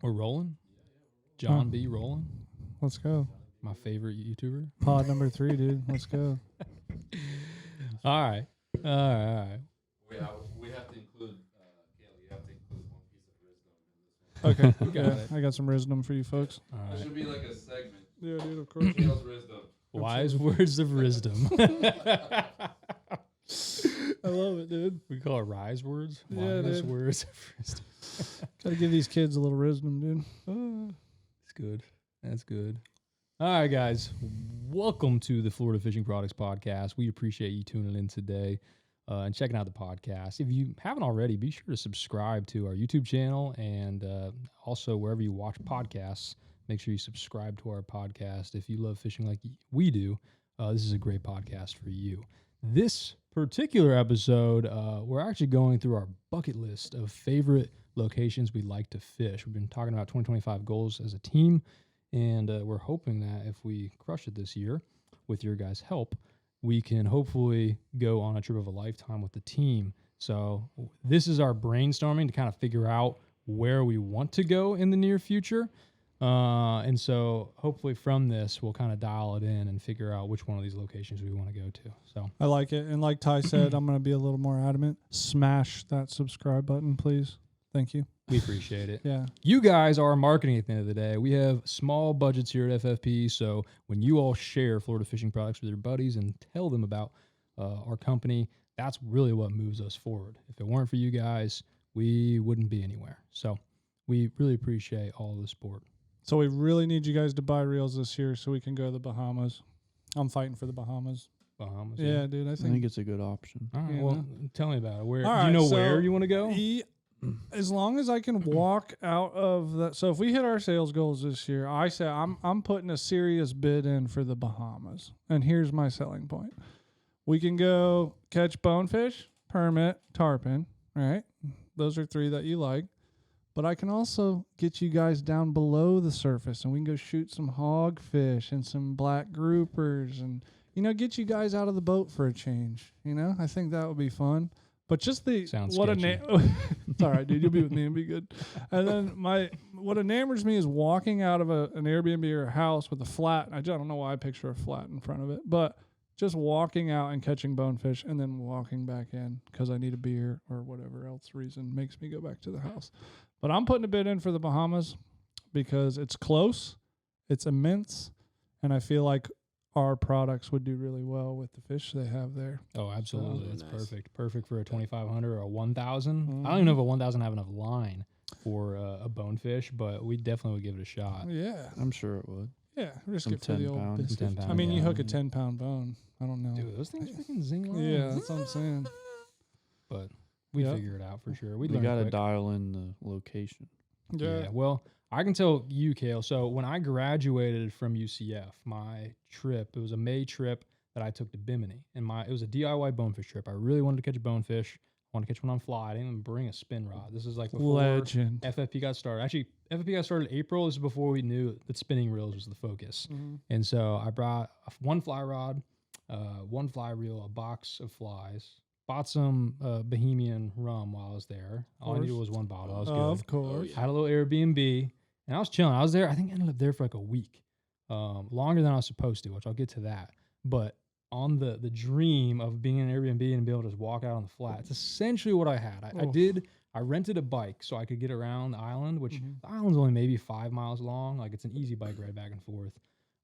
We're rolling. John B. rolling. Let's go. My favorite YouTuber. Pod number 3, dude. Let's go. All right. We have to include, Kayla, you have to include one piece of wisdom in this one. Okay. We got it. I got some wisdom for you folks. All It right. should be like a segment. Yeah, dude, of course. Kayla's wisdom. Wise words of wisdom. I love it, dude. We call it rise words. Yeah, Wise dude. words of wisdom. Gotta give these kids a little wisdom, dude. It's good. That's good. All right, guys. Welcome to the Florida Fishing Products Podcast. We appreciate you tuning in today and checking out the podcast. If you haven't already, be sure to subscribe to our YouTube channel and also wherever you watch podcasts, make sure you subscribe to our podcast. If you love fishing like we do, this is a great podcast for you. This particular episode, we're actually going through our bucket list of favorite locations we'd like to fish. We've been talking about 2025 goals as a team, and we're hoping that if we crush it this year with your guys' help, we can hopefully go on a trip of a lifetime with the team. So this is our brainstorming to kind of figure out where we want to go in the near future. And so hopefully from this, we'll kind of dial it in and figure out which one of these locations we want to go to. So I like it. And like Ty said, I'm going to be a little more adamant. Smash that subscribe button, please. Thank you. we appreciate it. Yeah. You guys are marketing at the end of the day. We have small budgets here at FFP. So when you all share Florida fishing products with your buddies and tell them about our company, that's really what moves us forward. If it weren't for you guys, we wouldn't be anywhere. So we really appreciate all the support. So we really need you guys to buy reels this year so we can go to the Bahamas. I'm fighting for the Bahamas. Bahamas. Yeah, dude. I I think think it's a good option. All right. Yeah, Well, no. tell me about it. Where All do you right, know so where you want to go? as long as I can walk out of that. So if we hit our sales goals this year, I say I'm putting a serious bid in for the Bahamas. And here's my selling point. We can go catch bonefish, permit, tarpon, right? Those are 3 that you like. But I can also get you guys down below the surface and we can go shoot some hogfish and some black groupers and, get you guys out of the boat for a change. I think that would be fun. But just Sounds what sketchy. it's all right, dude. You'll be with me and be good. And then what enamors me is walking out of an Airbnb or a house with a flat. I don't know why I picture a flat in front of it, but just walking out and catching bonefish and then walking back in because I need a beer or whatever else reason makes me go back to the house. But I'm putting a bid in for the Bahamas because it's close, it's immense, and I feel like our products would do really well with the fish they have there. Oh, absolutely. That's nice. perfect. Perfect for a 2,500 or a 1,000. Mhm. I don't even know if a 1,000 have enough line for a bonefish, but we definitely would give it a shot. Yeah. I'm sure it would. Yeah. Risk Some it for the 10 old pound, biscuit. 10 pound, I mean, you yeah. hook a 10-pound bone. I don't know. Dude, those things freaking zing long. Yeah, that's what I'm saying. But we Yep. figure it out for sure. We We got to quick. dial in the location. Yeah. Well, I can tell you, Kale. So when I graduated from UCF, my trip, it was a May trip that I took to Bimini. And it was a DIY bonefish trip. I really wanted to catch a bonefish. I wanted to catch one on fly. I didn't even bring a spin rod. This is like before Legend. FFP got started. Actually, FFP got started in April. This is before we knew that spinning reels was the focus. Mhm. And so I brought one fly rod, one fly reel, a box of flies, bought some Bohemian rum while I was there. All I needed was one bottle. I was good. Of course. yeah. Had a little Airbnb, and I was chilling. I was there. I think I ended up there for like a week, longer than I was supposed to, which I'll get to that. But on the dream of being in an Airbnb and be able to just walk out on the flat, it's essentially what I had. I rented a bike so I could get around the island, which the island's only maybe 5 miles long. Like it's an easy bike ride back and forth.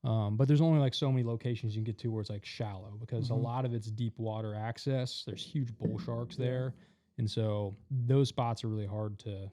But there's only like so many locations you can get to where it's like shallow because a lot of it's deep water access. There's huge bull sharks there. And so those spots are really hard to,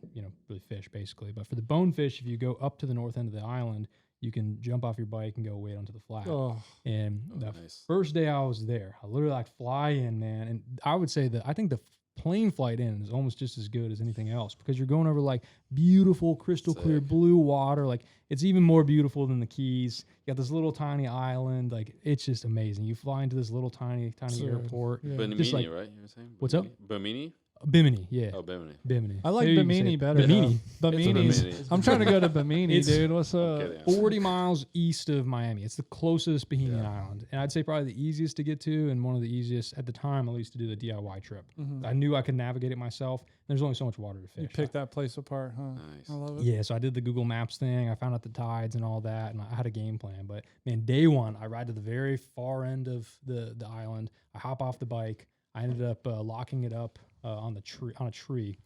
really fish basically. But for the bonefish, if you go up to the north end of the island, you can jump off your bike and go wait onto the flat. Oh, And the nice. first day I was there, I literally like fly in, man. And I would say that I think the plane flight in is almost just as good as anything else because you're going over like beautiful, crystal clear Sick. blue water. Like it's even more beautiful than the Keys. You got this little tiny island. Like it's just amazing. You fly into this little tiny Sick. airport. yeah. Bimini, Just like- right? You were saying? What's up? Bimini? Bimini, yeah. Oh, Bimini. Bimini. I like Maybe you can say Bimini it. better. Bimini. Bimini's. Bimini. I'm trying to go to Bimini, It's- dude. What's up? Okay, 40 miles east of Miami. It's the closest Bahamian Yeah. island. And I'd say probably the easiest to get to and one of the easiest at the time, at least, to do the DIY trip. Mhm. I knew I could navigate it myself. There's only so much water to fish. You picked that place apart, huh? Nice. I love it. Yeah, so I did the Google Maps thing. I found out the tides and all that, and I had a game plan. But man, day one, I ride to the very far end of the island. I hop off the bike. I ended up locking it up on a tree,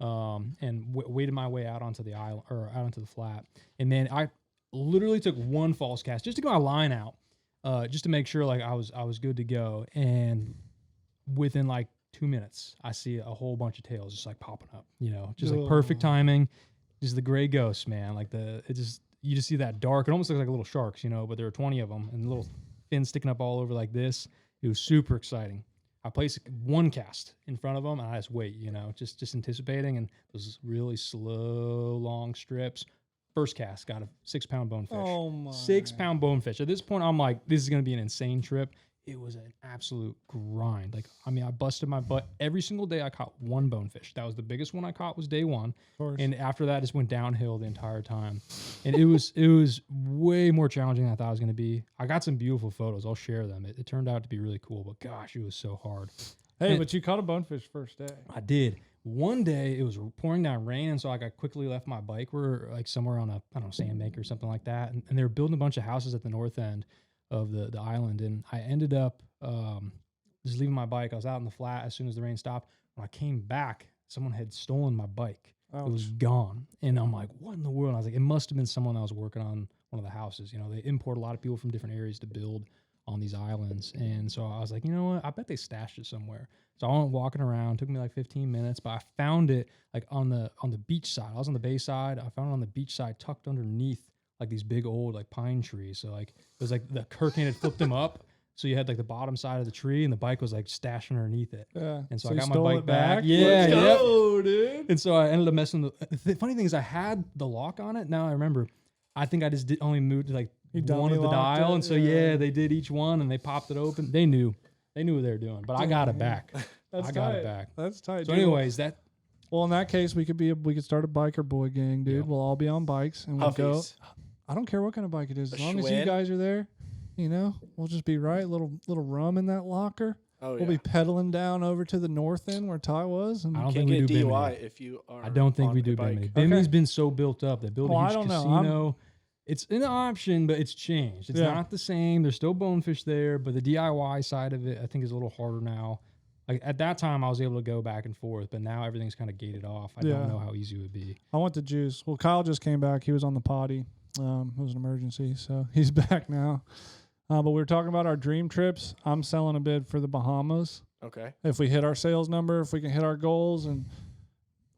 and waded my way out onto the island or out onto the flat. And man, I literally took one false cast just to get my line out, just to make sure like I was good to go. And within like 2 minutes, I see a whole bunch of tails just like popping up, just like perfect Oh. timing. Just the gray ghosts, man. Like you just see that dark. It almost looks like little sharks, but there were 20 of them and little fins sticking up all over like this. It was super exciting. I placed one cast in front of them and I just wait, just anticipating. And those really slow, long strips. First cast got a 6-pound bonefish. Oh my. 6-pound bonefish. At this point, I'm like, this is going to be an insane trip. It was an absolute grind. I busted my butt. Every single day I caught one bonefish. That was the biggest one I caught was day one. Of course. And after that, it just went downhill the entire time. And it was way more challenging than I thought it was going to be. I got some beautiful photos. I'll share them. It turned out to be really cool, but gosh, it was so hard. Hey, and- but you caught a bonefish first day. I did. One day it was pouring down rain, and so I quickly left my bike. We're like somewhere on a sandbank or something like that, and they were building a bunch of houses at the north end of the island, and I ended up just leaving my bike. I was out in the flat as soon as the rain stopped. When I came back, someone had stolen my bike. It was gone, and I'm like, what in the world? And I was like, it must have been someone that was working on one of the houses. They import a lot of people from different areas to build on these islands, and so I was like, you know what? I bet they stashed it somewhere. So I went walking around. Took me like 15 minutes, but I found it like on the beach side. I was on the bay side. I found it on the beach side, tucked underneath like these big old like pine trees. So like it was like the hurricane had flipped them up. So you had like the bottom side of the tree, and the bike was like stashed underneath it. Yeah. And so I you got my stole bike it back. back. Yeah, Let's yep. go, dude. And so I ended up messing. The funny thing is, I had the lock on it. Now I remember. I think I just only moved like You one dummy of the locked dial, it? and so Yeah. they did each one, and they popped it open. They knew what they were doing, but I got it back. That's I got tight. it back. That's tight. So, dude. anyways, that Well, in that case, we could start a biker boy gang, dude. Yeah. We'll all be on bikes and we'll go. Puffies. I don't care what kind of bike it is, as A long as you Schwinn? guys are there. We'll just be right. Little rum in that locker. Oh, yeah. We'll be pedaling down over to the north end where Ty was. And I don't Can't think we get do DUI Bimini. if you are. I don't think on we a do bike. Bimini. Bimini's Okay. been so built up. They built Well, a I huge don't know. casino. It's an option, but it's changed. It's Yeah. not the same. There's still bonefish there, but the DIY side of it, I think, is a little harder now. Like at that time, I was able to go back and forth, but now everything's kind of gated off. I Yeah. don't know how easy it would be. I went to juice. Well, Kyle just came back. He was on the potty. It was an emergency, so he's back now. But we were talking about our dream trips. I'm selling a bid for the Bahamas. Okay. If we hit our sales number, if we can hit our goals, and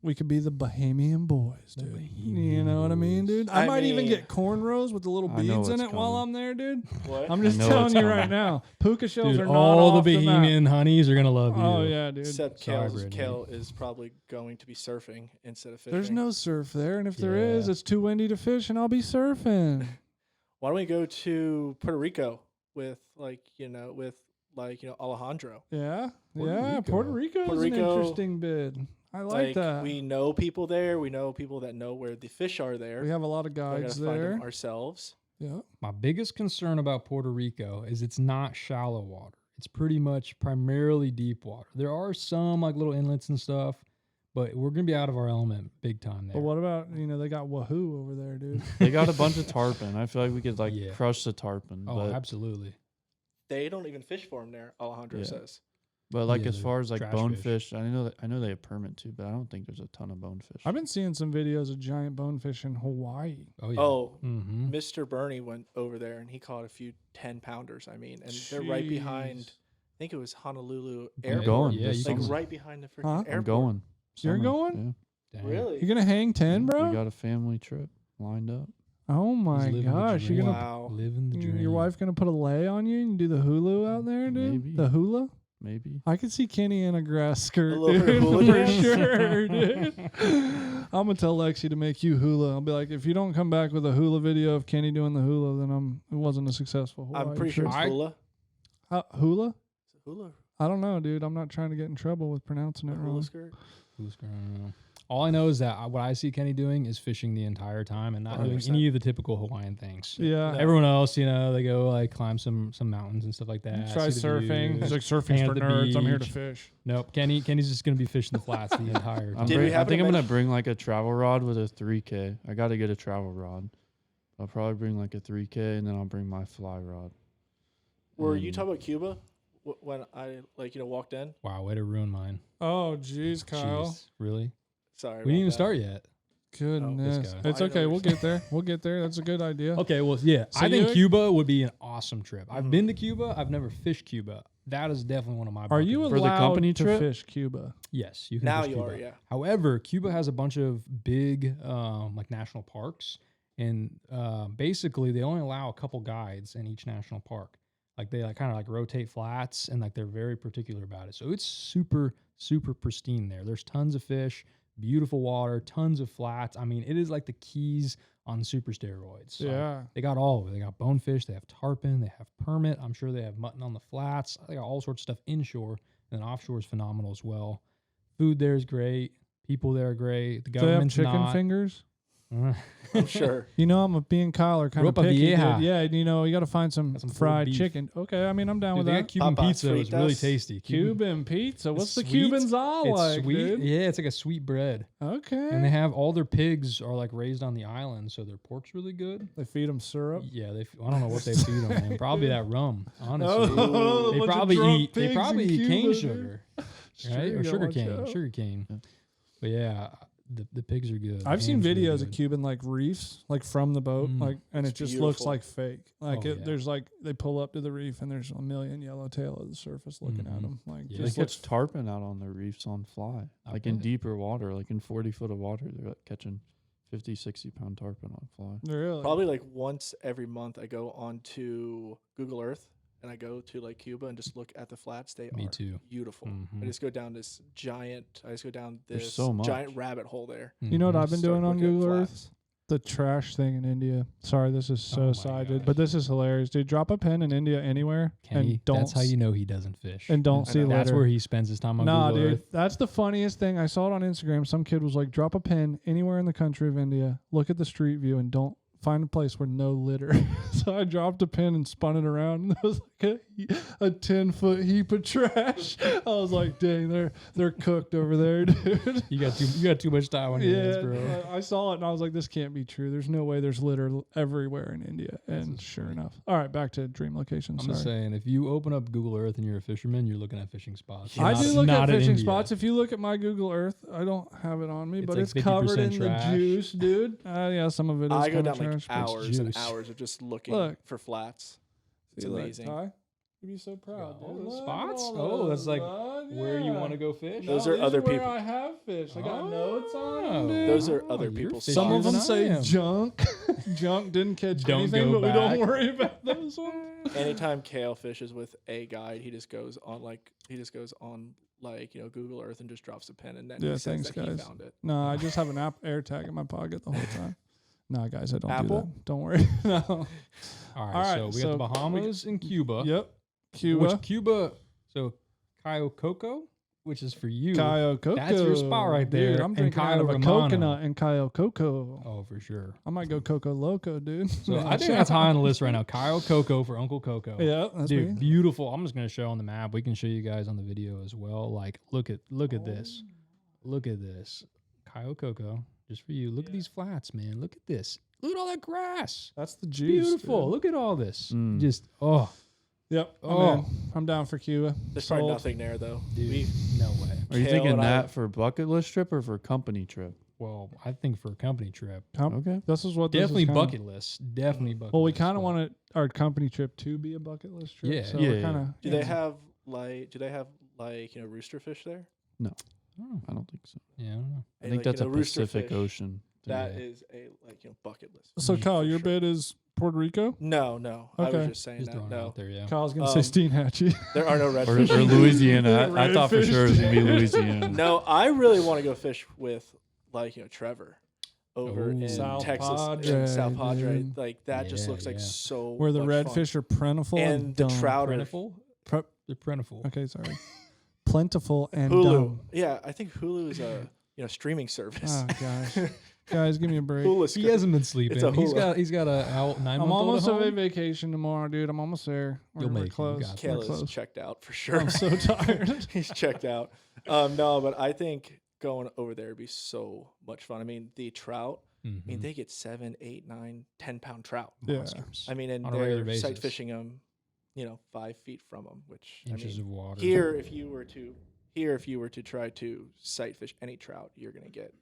we could be the Bahamian boys, The dude. Bahamian You know what I mean, boys. dude? I I might even mean- get cornrows with the little I know beads in what's it while coming. I'm there, dude. What? I'm just know telling what's you coming. right now. Puka shells Dude, are not all off the the map. Bahamian honeys are gonna love you. Oh yeah, dude. Except Sorry, Kale's, Brittany. Kale is probably going to be surfing instead of fishing. There's no surf there, and if there Yeah. is, it's too windy to fish, and I'll be surfing. Why don't we go to Puerto Rico with Alejandro? Yeah, Puerto yeah. Rico. Puerto Rico Puerto is an Rico, interesting bid. I like that. We know people there. We know people that know where the fish are there. We have a lot of We gotta guides find there. them ourselves. Yeah. My biggest concern about Puerto Rico is it's not shallow water. It's pretty much primarily deep water. There are some like little inlets and stuff, but we're gonna be out of our element big time there. But what about they got Wahoo over there, dude? They got a bunch of tarpon. I feel like we could Yeah. crush the tarpon. Oh, but absolutely. They don't even fish for them there. Alejandro Yeah. says. but like Yeah, as they're far as like trash bonefish, I know they have permit too, but I don't think there's a ton of bonefish. I've been seeing some videos of giant bonefish in Hawaii. Oh yeah. Oh, Mm-hmm. Mr. Bernie went over there and he caught a few 10-pounders. I mean, and they're right behind. Jeez. I think it was Honolulu I'm Airport. going. Yeah, this you Like can- summer. right behind the freaking Huh? airport. I'm going. You're Summer, going? Dang. Really? You're gonna hang 10, Yeah. bro? We got a family trip lined up. Oh my living the gosh! You're dream. gonna Wow. Living the dream. your wife gonna put a lay on you and do the hulu out there, dude? Maybe. The hula? Maybe. I could see Kenny in a grass skirt, A little bit of dude, hula for dance? sure, dude. I'm gonna tell Lexi to make you hula. I'll be like, if you don't come back with a hula video of Kenny doing the hula, then it wasn't a successful. I'm Hawaii pretty sure trip. it's hula. Hula. Is it hula? I don't know, dude. I'm not trying to get in trouble with pronouncing it Hula wrong. skirt? Who's going? All I know is that what I see Kenny doing is fishing the entire time and not doing 100%. any of the typical Hawaiian things. Yeah. No. Everyone else, they go like climb some mountains and stuff like that. Try see the surfing. views. He's like, surfing's hang for at the nerds. I'm here to beach. fish. Nope, Kenny's just gonna be fishing the flats the entire time. Did we I happen think to I'm gonna mention- bring like a travel rod with a 3K. I got to get a travel rod. I'll probably bring like a 3K and then I'll bring my fly rod. Were you And- talking about Cuba when I walked in? Wow, way to ruin mine. Oh, jeez, Kyle. Jeez, really? Sorry, We didn't even about that. start yet. Goodness. guy. It's I know okay. what We'll you're get there. We'll get there. That's a good idea. Okay, well, yeah, So I think you- Cuba would be an awesome trip. I've Mhm. been to Cuba. I've never fished Cuba. That is definitely one of my. Are bucket you lists. For the allowed company to trip? fish Cuba? Yes, you can. Now fish you Cuba. are, yeah. However, Cuba has a bunch of big, like national parks, and basically they only allow a couple guides in each national park. Like they kind of like rotate flats, and like they're very particular about it. So it's super, super pristine there. There's tons of fish, beautiful water, tons of flats. I mean, it is like the Keys on super steroids. Like, Yeah. they got all of it. They got bonefish, they have tarpon, they have permit. I'm sure they have mutton on the flats. They got all sorts of stuff inshore, and then offshore is phenomenal as well. Food there is great. People there are great. The Do they have government's chicken not. fingers? I'm sure. You know, me and Kyle are kind of Ropa picky, dude. vieja. Yeah, you know, you got to find some, Got some pulled fried beef. chicken. Okay, I mean, I'm down Dude, with they that. got Cuban Papas pizza. It's really fritas. tasty. Cuban pizza. What's the sweet. Cubans all It's like, sweet. dude? Yeah, it's like a sweet bread. Okay. And they have all their pigs are like raised on the island, so their pork's really good. They feed them syrup. Yeah, I don't know what they feed them, man. Probably that rum, honestly. Oh, a they bunch of probably drunk eat. They pigs probably in eat cane Cuba, dude. sugar, Sure, right? you Or gotta sugar watch cane. out. Sugar cane. Yeah. But yeah, the pigs are good. I've seen Ham's really videos of good. Cuban like reefs, like from the boat, Mm. like, and It's it just looks beautiful. like fake. Like Oh, yeah. there's like they pull up to the reef and there's a million yellowtail at the surface looking at Mhm. them. Like Yeah. They just catch looks tarpon out on the reefs on fly. I Like in bet. deeper water, like in 40 foot of water, they're like catching 50, 60 pound tarpon on fly. really Probably like once every month I go onto Google Earth and I go to like Cuba and just look at the flats. They Me are too. beautiful. Mhm. I just go down this giant There's so much. giant rabbit hole there. You know what Mhm. I've been Start doing on looking at Google Earth? flats. The trash thing in India. Sorry, this is so Oh my sided, gosh. but this is hilarious, dude. Drop a pin in India anywhere Kenny, and don't that's how you know he doesn't fish. and don't I see know. That's litter. where he spends his time on Nah, Google dude, Earth. that's the funniest thing. I saw it on Instagram. Some kid was like, drop a pin anywhere in the country of India, look at the street view, and don't find a place where no litter. So I dropped a pin and spun it around, and there was like a 10-foot heap of trash. I was like, dang, they're cooked over there, dude. You got too much time on your hands, bro. I saw it and I was like, this can't be true. There's no way there's litter everywhere in India. And just sure funny. enough. All right, back to dream locations. I'm just Sorry. saying, if you open up Google Earth and you're a fisherman, you're looking at fishing spots. I Not- do look not at in fishing India. spots. If you look at my Google Earth, I don't have it on me, It's but like it's 50% covered in trash. the juice, dude. Yeah, some of it is I go kinda down like trash, but- hours and juice. hours of just looking Look. for flats. It's See that, amazing. Ty? You'd be so proud. All dude. those Look at spots? all Oh, that's those, like bud. Where you Yeah. want to go fish? Those No, are these other where people. I have fish. I got Oh. notes on them, dude. Those are Oh, other you're people's fishing Some of them than I say am. junk. Junk didn't catch Don't anything, go but we back. don't worry about those ones. Anytime Kale fishes with a guide, he just goes on Google Earth and just drops a pin and then Yeah, he says thanks, that guys. he found it. No, I just have an app air tag in my pocket the whole time. Nah, guys, I don't do Apple? that. Don't worry. No. All right, All right, so we so got the Bahamas and Cuba. Yep. Cuba. Which Cuba? So Cayo Coco, which is for you. Cayo Coco. That's your spot right Dude, there. I'm And drinking out Cayo of a Romano. coconut and Cayo Coco. Oh, for sure. I might go Coco Loco, dude. So I think that's high on the list right now. Cayo Coco for Uncle Coco. Yeah, that's Dude, me. beautiful. I'm just gonna show on the map. We can show you guys on the video as well. Like, look at this. Look at this. Cayo Coco, just for you. Look at these flats, man. Look at this. Look at all that grass. That's the juice. Beautiful. dude. Look at all this. Mm. Just Yep. Oh. I'm down for Cuba. There's probably Sold. nothing there though. dude, no way. Are you Kale thinking and I- that for bucket list trip or for company trip? Well, I think for a company trip, Okay. This is what this definitely is kinda- bucket list. Definitely bucket. Well, we list, kind of but- want our company trip to be a bucket list trip. Yeah. So Yeah, we're yeah. kind of. Do they have rooster fish there? Oh, I don't think so. yeah, I don't know. I think that's a rooster Pacific fish, Ocean. That Yeah. is a bucket list. So Mm, Kyle, for your sure. bid is Puerto Rico. No. I Okay. was just saying Just that. throwing it No, out there, yeah. Kyle's gonna say Um, Steenhatchee. there are no Or, redfish. or Louisiana. I thought for Redfish, sure it was going to be dude. Louisiana. No, I really want to go fish with Trevor over Ooh. in South Texas, Padre, in South Padre. dude. Like that just Yeah, looks like yeah. so Where the much fun. redfish are plentiful and the dumb. trout are Plentiful? They're plentiful. Okay, sorry. Plentiful and Hulu. dumb. Yeah, I think Hulu is a streaming service. Oh gosh, guys, give me a break. Hulu's He good. hasn't been sleeping. It's a He's Hulu. got a 9-month-old I'm almost at away home. vacation tomorrow, dude. I'm almost there. You'll We're make it. You close. got it. We're Kayla's close. checked out for sure. I'm so tired. He's checked out. No, but I think going over there would be so much fun. I mean, the trout. I mean, Mhm. they get 7, 8, 9, 10-pound trout. Yeah. Monsters. I mean, and On a regular they're sight basis. fishing them, 5 feet from them. Which Inches I mean, of water. here, if you were to try to sight fish any trout, you're gonna get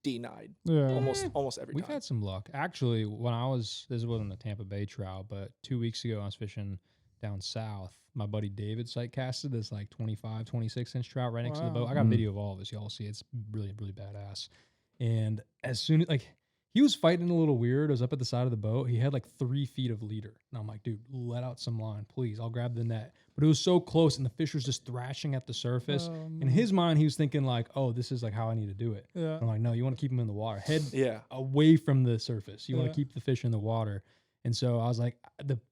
denied Yeah. almost every We've time. had some luck. Actually, when this wasn't a Tampa Bay trout, but 2 weeks ago I was fishing down south. My buddy David sight casted this like 25, 26-inch trout right next to the Wow. boat. I got Mm. video of all of this. Y'all see it's really, really badass. And as soon as he was fighting a little weird. I was up at the side of the boat. He had like 3 feet of leader. And I'm like, dude, let out some line, please. I'll grab the net. But it was so close and the fish was just thrashing at the surface. In his mind, he was thinking like, oh, this is like how I need to do it. Yeah. I'm like, no, you want to keep him in the water. Head Yeah. away from the surface. You want Yeah. to keep the fish in the water. And so I was like,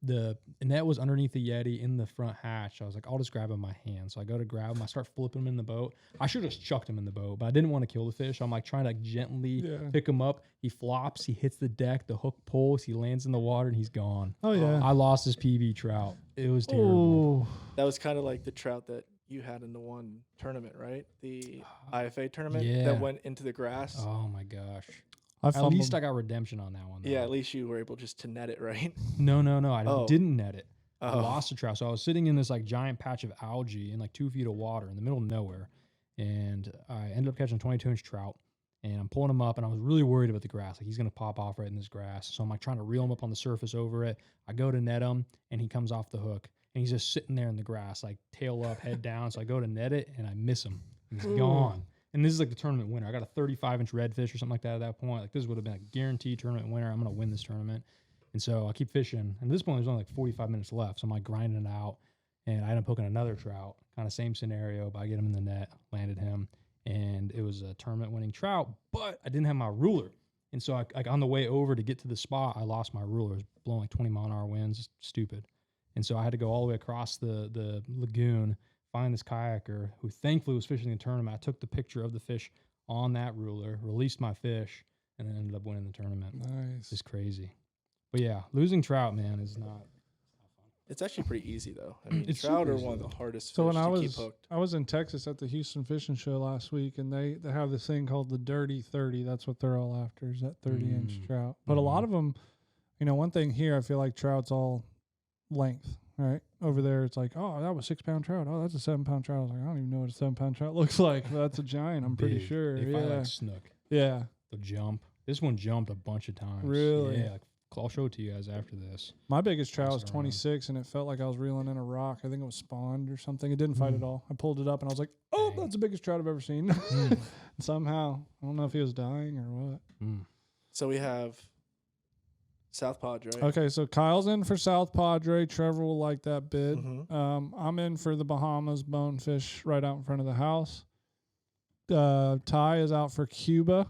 the net was underneath the Yeti in the front hatch. I was like, I'll just grab him in my hand. So I go to grab him. I start flipping him in the boat. I should have just chucked him in the boat, but I didn't want to kill the fish. I'm like trying to gently Yeah. pick him up. He flops. He hits the deck. The hook pulls. He lands in the water and he's gone. Oh yeah. I lost his PB trout. It was terrible. Oh. That was kind of like the trout that you had in the one tournament, right? The IFA tournament Yeah. that went into the grass. Oh my gosh. I At least fumbled. I got redemption on that one. Though. Yeah, at least you were able just to net it, right? No. I Oh. didn't net it. I Oh. lost the trout. So I was sitting in this like giant patch of algae in like 2 feet of water in the middle of nowhere. And I ended up catching a 22-inch trout. And I'm pulling him up, and I was really worried about the grass. Like, he's going to pop off right in this grass. So I'm like trying to reel him up on the surface over it. I go to net him, and he comes off the hook. And he's just sitting there in the grass, like tail up, head down. So I go to net it, and I miss him. He's gone. And this is like the tournament winner. I got a 35-inch redfish or something like that at that point. Like, this would have been a guaranteed tournament winner. I'm going to win this tournament. And so I keep fishing. And at this point, there's only like 45 minutes left. So I'm like grinding it out. And I end up hooking another trout. Kind of same scenario, but I get him in the net, landed him. And it was a tournament winning trout, but I didn't have my ruler. And so I on the way over to get to the spot, I lost my ruler. It was blowing like 20-mile-an-hour winds. It's stupid. And so I had to go all the way across the lagoon, find this kayaker who thankfully was fishing the tournament. I took the picture of the fish on that ruler, released my fish, and then ended up winning the tournament. Nice. It's crazy. But yeah, losing trout, man, is not. It's actually pretty easy though. I mean, It's trout super are easy, one of the though. hardest So fish when to keep hooked. I was in Texas at the Houston Fishing Show last week, and they have this thing called the Dirty 30. That's what they're all after, is that 30-inch trout. But a lot of them, one thing here, I feel like trout's all length, right? Over there, it's like, oh, that was 6-pound trout. Oh, that's a 7-pound trout. I was like, I don't even know what a 7-pound trout looks like, but that's a giant. I'm pretty Big. sure. They Yeah. fight like snook. Yeah. They'll jump. This one jumped a bunch of times. Really? Yeah. I'll show it to you guys after this. My biggest trout Pass was it around. 26, and it felt like I was reeling in a rock. I think it was spawned or something. It didn't fight at all. I pulled it up, and I was like, oh, Dang. that's the biggest trout I've ever seen. Somehow. I don't know if he was dying or what. So we have South Padre. Okay, so Kyle's in for South Padre. Trevor will like that bid. Mhm. I'm in for the Bahamas bonefish right out in front of the house. Ty is out for Cuba.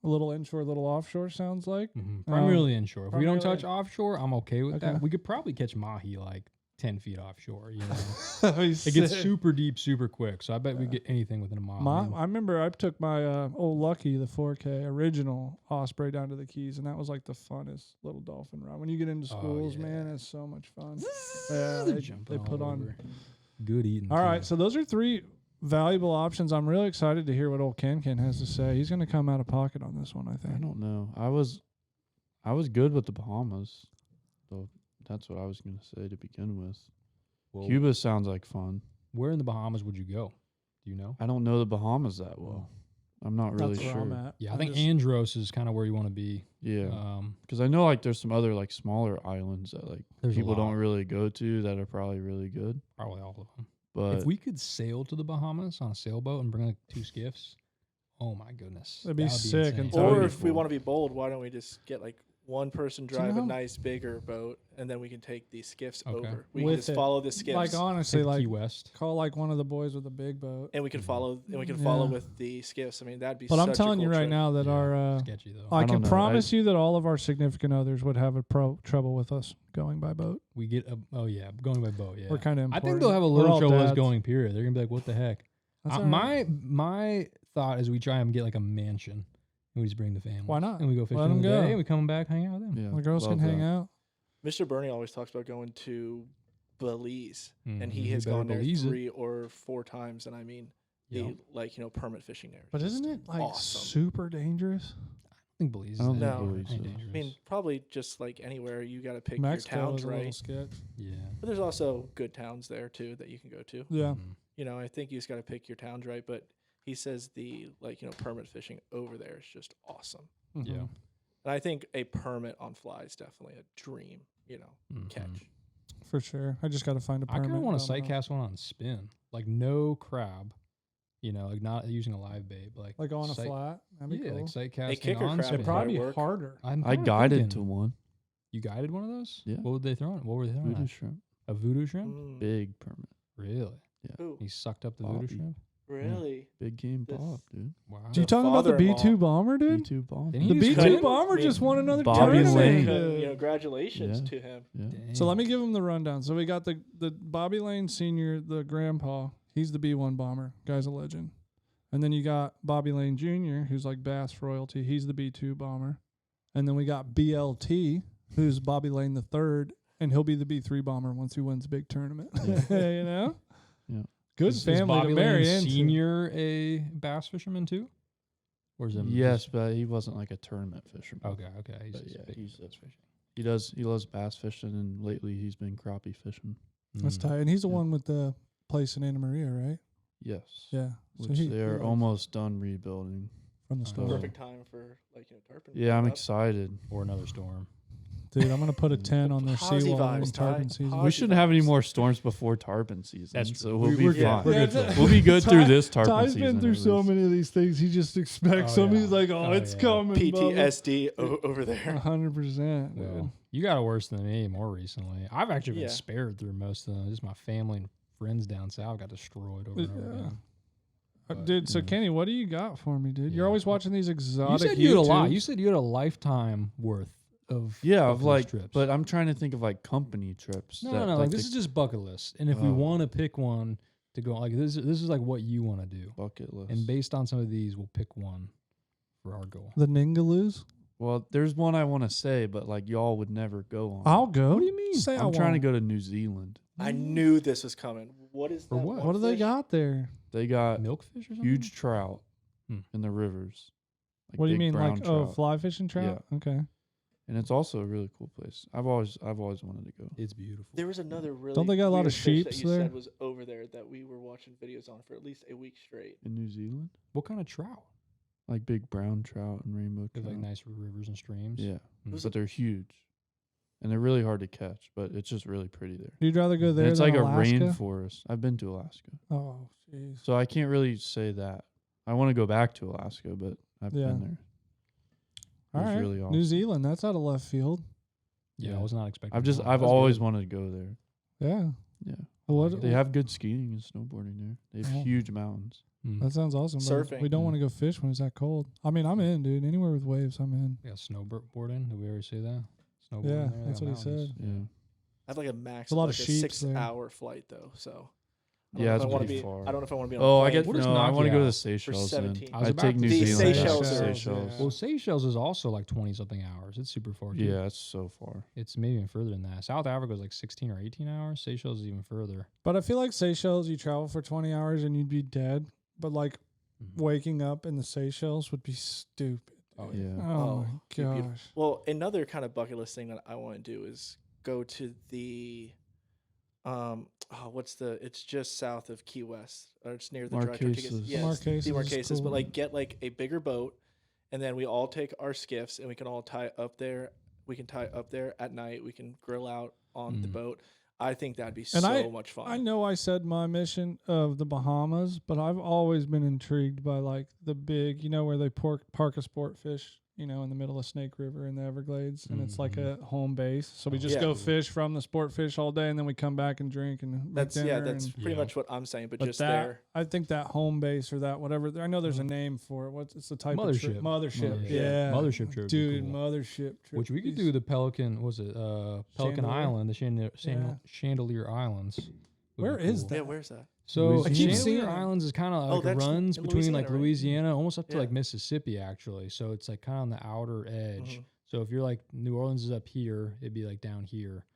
A little inshore, a little offshore, sounds like. Primarily inshore. If we don't primarily- touch offshore, I'm okay with Okay. that. We could probably catch mahi like 10 feet offshore. You know, That'd be it gets sick. super deep, super quick. So I bet we get anything within a mile. I remember I took my old Lucky, the 4K original Osprey down to the Keys, and that was like the funnest little dolphin ride. When you get into Oh, schools, yeah. man, it's so much fun. They're they jumping put all on. over. Good eating. All too. right, so those are 3 valuable options. I'm really excited to hear what old Ken has to say. He's going to come out of pocket on this one, I I think. don't know. I was good with the Bahamas, so that's what I was gonna say to begin with. Well, Cuba sounds like fun. where in the Bahamas would you go? Do you know? I don't know the Bahamas that well. I'm not really That's where sure. I'm at. Yeah, I I'm think just- Andros is kind of where you want to be. Yeah, because I know like there's some other like smaller islands that like There's a people don't lot. really go to that are probably really good. Probably all of them. But If we could sail to the Bahamas on a sailboat and bring like 2 skiffs, oh my goodness, That'd be That would sick insane. and That would Or be if we cool. want to be bold, why don't we just get like one person Do you drive know a how- nice bigger boat, and then we can take the skiffs Okay. over. We With can just it. follow the skiffs, Like honestly, Take like Key West. call like one of the boys with a big boat. and we can Mhm. follow Yeah. with the skiffs. I mean, that'd be. But I'm such a telling you cool right trip. now that Yeah, our sketchy though. I I can don't know. promise you that all of our significant others would have a trouble with us going by boat. We get going by boat. Yeah, We're kind of. I think they'll have a little trouble with us going. Period. They're gonna be like, "What the heck?" My thought is we try and get like a mansion, and we just bring the family. Why not? And we go fishing Let 'em in the go. day. And we come back, hang out with them. Yeah, the girls can love hang that. out. Mr. Bernie always talks about going to Belize, and Mhm. he You has better gone there Belize it. 3 or 4 times. And I mean, Yep. the permit fishing there. But is isn't just it like awesome. super dangerous? I think Belize. I don't is think dangerous. Belize Ain't is. dangerous. I mean, probably just like anywhere, you got to pick Mexico your towns is a little right. sketch. yeah. But there's also good towns there too that you can go to. Yeah. Mhm. You know, I think you just got to pick your towns right. But he says the permit fishing over there is just awesome. Mhm. Yeah. And I think a permit on fly is definitely a dream. Mhm. Catch. For sure. I just got to find a I permit. kind of want to down sight the- cast one on spin, like no crab. Like not using a live bait, but like Like on a sight- flat. That'd be Yeah, cool. like sight casting kicker on crab spin. It'd probably be work. harder. I'm I kinda guided thinking- to one. You guided one of those? Yeah. What were they throwing? What were they throwing? Voodoo at? shrimp. A voodoo shrimp? Mm. Big permit. Really? Ooh, He sucked up the voodoo Bobby. shrimp? really? Big game This- Bob, dude. Wow. You The talking about the father-in-law. B2 bomber, dude? B2 bomb. Didn't The he B2 just cut it? bomber I just mean, won another Bobby tournament. Lane. Congratulations Yeah. to him. Yeah. So let Dang. me give him the rundown. So we got the Bobby Lane Sr., the grandpa. He's the B1 bomber. Guy's a legend. And then you got Bobby Lane Jr., who's like Bass royalty. He's the B2 bomber. And then we got BLT, who's Bobby Lane the third, and he'll be the B3 bomber once he wins a big tournament. You know? Yeah. Good Is family Bobby to marry Lane into. Senior a bass fisherman too? Or is it Yes, but he wasn't like a tournament fisherman. Okay. He's But just yeah, big he's a- bass fishing. He loves bass fishing, and lately he's been crappie fishing. That's Mm. tight. And he's the Yeah. one with the place in Anna Maria, right? Yes. Yeah. Which he they're loves almost done rebuilding. from the Oh. store. Perfect time for tarpon. Yeah, I'm up. excited. Or another storm. Dude, I'm gonna put a 10 on their Posy seawall in vibes, tarpon Ty. season. Posy We shouldn't have any vibes. more storms before tarpon season. That's true. So we'll We- be we're fine. good. We're Yeah, good. We'll be good Ty- through this tarpon Ty's season. been through at so least. many of these things. He just expects Oh, some. yeah. He's like, oh, Oh, it's yeah. coming. PTSD over there. 100%. Well, you got it worse than me more recently. I've actually been Yeah. spared through most of them. Just my family and friends down south got destroyed over and over Yeah. again. But, Dude, so yeah. Kenny, what do you got for me, dude? You're Yeah. always watching these You exotic said you had a lot. YouTubes. You said you had a lifetime worth of Yeah, of bucket list like, trips. but I'm trying to think of like company trips. No, that, no, no. like Like, this the is just bucket list. And if we Oh. want to pick one to go, like this is like what you want to do. bucket list. And based on some of these, we'll pick one for our goal. The Ningaloos? Well, there's one I want to say, but like y'all would never go on. I'll go. What do you mean? Say I'm I trying to won't. go to New Zealand. I knew this was coming. What is For that what? one What do they fish? got there? They got Milkfish or something? huge trout Hmm. in the rivers. Like What do you big mean, brown like trout. fly fishing trout? Okay. And it's also a really cool place. I've always wanted to go. It's beautiful. There was another really. Don't they got a lot weird of fish that sheeps you there? said was over there that we were watching videos on for at least a week straight. In New Zealand, What kind of trout? like big brown trout and rainbow They have trout. like nice rivers and streams. Yeah, Mm. but they're huge, and they're really hard to catch. But it's just really pretty there. You'd rather go And there it's than like Alaska? a rainforest. I've been to Alaska, Oh, jeez. so I can't really say that. I want to go back to Alaska, but I've Yeah. been there. It All was right. really awesome. New Zealand, that's out of left field. Yeah, Yeah. I was not expecting. I've that. That's always good. wanted to go there. Yeah. Yeah, What? they have good skiing and snowboarding there. They have Oh. huge mountains. Mm. That sounds awesome. But Surfing. we don't Yeah. want to go fish when it's that cold. I mean, I'm in, dude. Anywhere with waves, I'm in. Yeah, snowboarding. Did we already say that? Snowboarding. Yeah, there, that's they what got he mountains. said. Yeah, I have like a max. a lot like of a sheeps there. 6-hour flight though, so. I Yeah, don't know it's if I wanna pretty be. far. I don't know if I want to be on. Oh, a I plane. get What does no. I knock want to you go to out? the Seychelles. Then 17. I was I'd about take to New The Zealand. Seychelles after are- Seychelles. yeah. Well, Seychelles is also like 20 something hours. It's super far. Too. Yeah, it's so far. It's maybe even further than that. South Africa is like 16 or 18 hours. Seychelles is even further. But I feel like Seychelles, you travel for 20 hours and you'd be dead. But like Mhm. waking up in the Seychelles would be stupid. Oh, Yeah. Oh, Oh, my it'd be beautiful. gosh. Well, another kind of bucket list thing that I want to do is go to the. It's just south of Key West, or it's near the Dry Tortugas. Marquesas. Yes, Marquesas the is Marquesas, cool. but like get like a bigger boat, and then we all take our skiffs and we can all tie up there. We can tie up there at night. We can grill out on the Mhm. boat. I think that'd be And so much fun. I know I said my mission of the Bahamas, but I've always been intrigued by like the big, where they park a sport fish in the middle of Snake River in the Everglades, and it's like Mhm. a home base. So we just Yeah. go fish from the sport fish all day, and then we come back and drink and make That's dinner that's and- pretty Yeah. much what I'm saying, but But just that, there. I think that home base or that whatever. I know there's a name for it. It's the type of trip? Mothership. Mothership. Yeah. Yeah. Mothership trip would be Dude, cool. mothership trip. Which we could These- do the Pelican. Was it Pelican Chandelier? Island? The Yeah. Chandelier Islands. would Where be is cool. that? Yeah, where's that? So I keep Chandelier seeing it. Islands is kind of Oh, like that's runs in between like Louisiana, right? Louisiana, almost up to Yeah. like Mississippi actually. So it's like kind of on the outer edge. Mhm. So if you're like New Orleans is up here, it'd be like down here.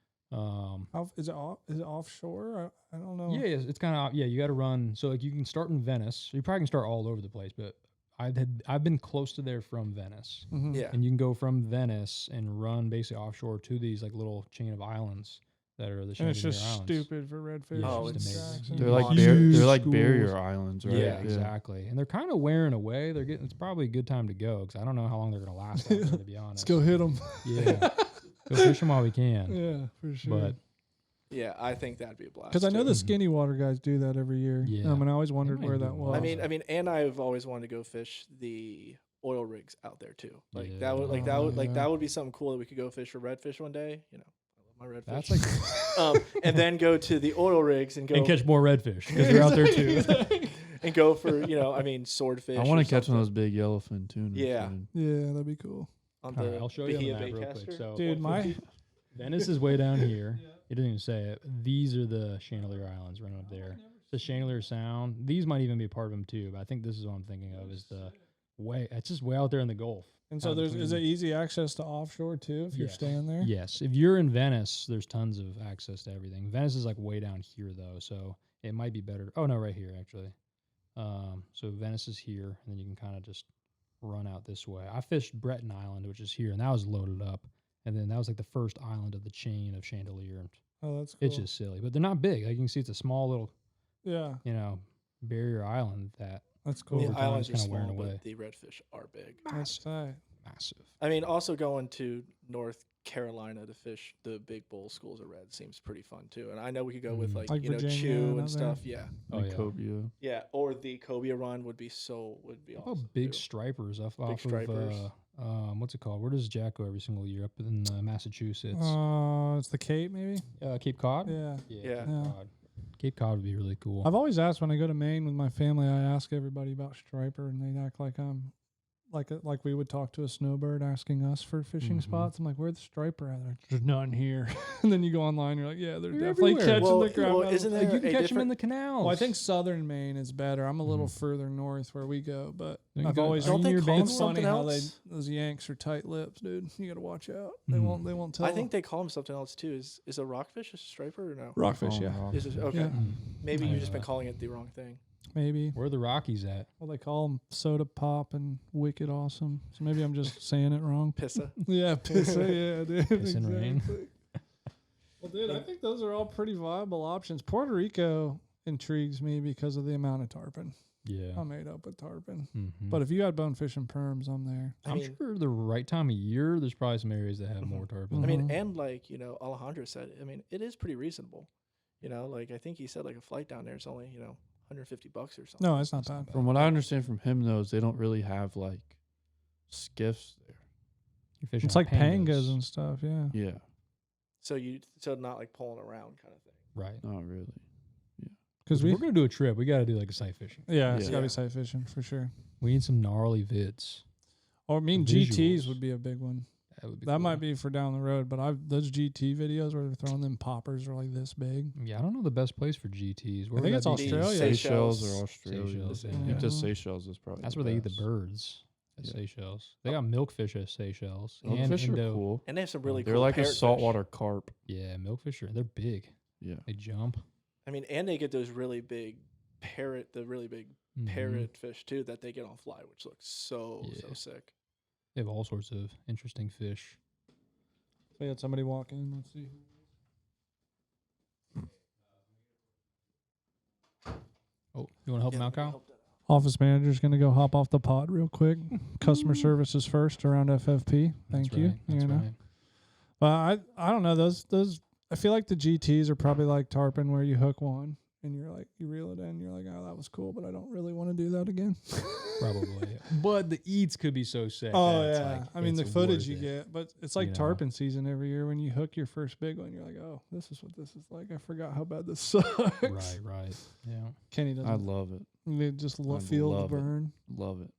Is it offshore? I don't know. Yeah, it's kind of you got to run. So like you can start in Venice. You probably can start all over the place, but I've been close to there from Venice, Mhm. Yeah. and you can go from Venice and run basically offshore to these like little chain of islands that are the And Chandelier it's just Islands. stupid for redfish. Yeah, Oh, it's it's amazing. They're like Huge they're like schools. barrier islands, right? Yeah, exactly. And they're kind of wearing away. They're getting. It's probably a good time to go because I don't know how long they're gonna last out there. To be honest, Let's go hit them. Yeah, go fish them while we can. Yeah, for sure. But Yeah, I think that'd be a blast. Because I know too. the skinny water guys do that every year. Yeah. And I always wondered might where do that it. was. I mean, and I've always wanted to go fish the oil rigs out there too. Like that would, Yeah. that would be something cool that we could go fish for redfish one day. I love my redfish. that's like and then go to the oil rigs and go and catch more redfish because they're out there too. and go for swordfish. I want or to catch one of those something big yellowfin tuna. Yeah. dude. Yeah, that'd be cool. on All the right, I'll show you on the Bahia map real quick. Baitcaster. So Dude, my 150. Venice is way down here. It doesn't even say it. These are the Chandelier Islands running up there. The Chandelier Sound. These might even be a part of them too, but I think this is what I'm thinking of is the way. It's just way out there in the Gulf. And so is it easy access to offshore too if you're Yeah. staying there? Yes, if you're in Venice, there's tons of access to everything. Venice is like way down here though, so it might be better. Oh no, right here actually. So Venice is here, and then you can kind of just run out this way. I fished Breton Island, which is here, and that was loaded up. And then that was like the first island of the chain of Chandelier. Oh, that's cool. It's just silly, but they're not big. Like you can see, it's a small little, yeah, barrier island that that's The cool. over time islands are it's kinda wearing small, away. but the redfish are big. That's tight. massive. I mean, also going to North Carolina to fish the big bull schools of red seems pretty fun too. And I know we could go with Mhm. Like Virginia Chew and and out stuff. Yeah, Oh Like yeah. cobia. yeah. Or the cobia run would be How awesome. about big too. stripers off stripers. of what's it called? Where does Jack go every single year? Up in Massachusetts, It's the Cape maybe. Cape Cod. Yeah. Yeah. Cape Yeah. Cod. Cape Cod would be really cool. I've always asked when I go to Maine with my family. I ask everybody about striper, and they act like I'm like we would talk to a snowbird asking us for fishing Mhm. spots. I'm like, where's the striper at? There's none here. And then you go online, you're like, yeah, they're They're definitely everywhere. catching Well, the crap. well, out of isn't them. there You can a catch them in different- the canals. Well, I think southern Maine is better. I'm a little Mhm. further north where we go, but Then you I've go- always are you Don't they near call them it's funny something how else? those Yanks are tight lips, dude. You got to watch out. They Mhm. won't tell. I think they call them something else too. Is a rockfish a striper or no? rockfish, Oh, yeah, wow. Is it, okay. Yeah. Maybe I you've know just been that. calling it the wrong thing. maybe. Where are the Rockies at? Well, they call them soda pop and wicked awesome. So maybe I'm just saying it wrong. Pissa. Yeah, pissa, yeah, dude. Piss and rain. exactly. Well, dude, I think those are all pretty viable options. Puerto Rico intrigues me because of the amount of tarpon. Yeah. I'm made up with tarpon. Mhm. But if you had bonefish and perms, I'm there. I I'm mean- sure the right time of year, there's probably some areas that have more tarpon. I mean, Mhm. and like Alejandro said, I mean, it is pretty reasonable. Like I think he said like a flight down there is only $150 or something. No, it's not bad. From what I understand from him, though, is they don't really have like skiffs there. You're fishing It's like pangas and stuff, yeah. Yeah, So not like pulling around kind of thing. right. not really. Because We're gonna do a trip. We got to do like a sight fishing. yeah, it's Yeah. got to be sight fishing for sure. We need some gnarly vids. Or I mean, Visuals. GTs would be a big one. That would be. That cool. might be for down the road, but those GT videos where they're throwing them poppers are like this big. Yeah, I don't know the best place for GTs. Where I think would it's that be? Australia. Seychelles Seychelles. or Australia. Seychelles, I yeah. think just Mhm. Seychelles is probably. That's the where they eat the best. birds. At Yeah. Seychelles. They got milkfish at Seychelles. Milkfish and are Indo. cool. And they have some really They're cool like a parrotfish. saltwater carp. Yeah, milkfish are. They're big. Yeah. They jump. I mean, and they get those really big the really big Mhm. parrot fish too that they get on fly, which looks so Yeah. sick. They have all sorts of interesting fish. So we had somebody walk in. Let's see. Oh, you want to help him out, Kyle? Office manager's going to go hop off the pod real quick. Customer services first around FFP. Thank That's you. right, That's right. But I don't know those. I feel like the GTs are probably like tarpon where you hook one and you're like, you reel it in, you're like, oh, that was cool, but I don't really want to do that again. Probably. But the eats could be so sick. Oh that it's yeah, like, I mean the it's footage worth you it. get, but it's like You know? tarpon season every year. When you hook your first big one, you're like, oh, this is what this is like. I forgot how bad this sucks. Right. Yeah. Kenny doesn't. I love it. They just I feel the love it. burn. Love it.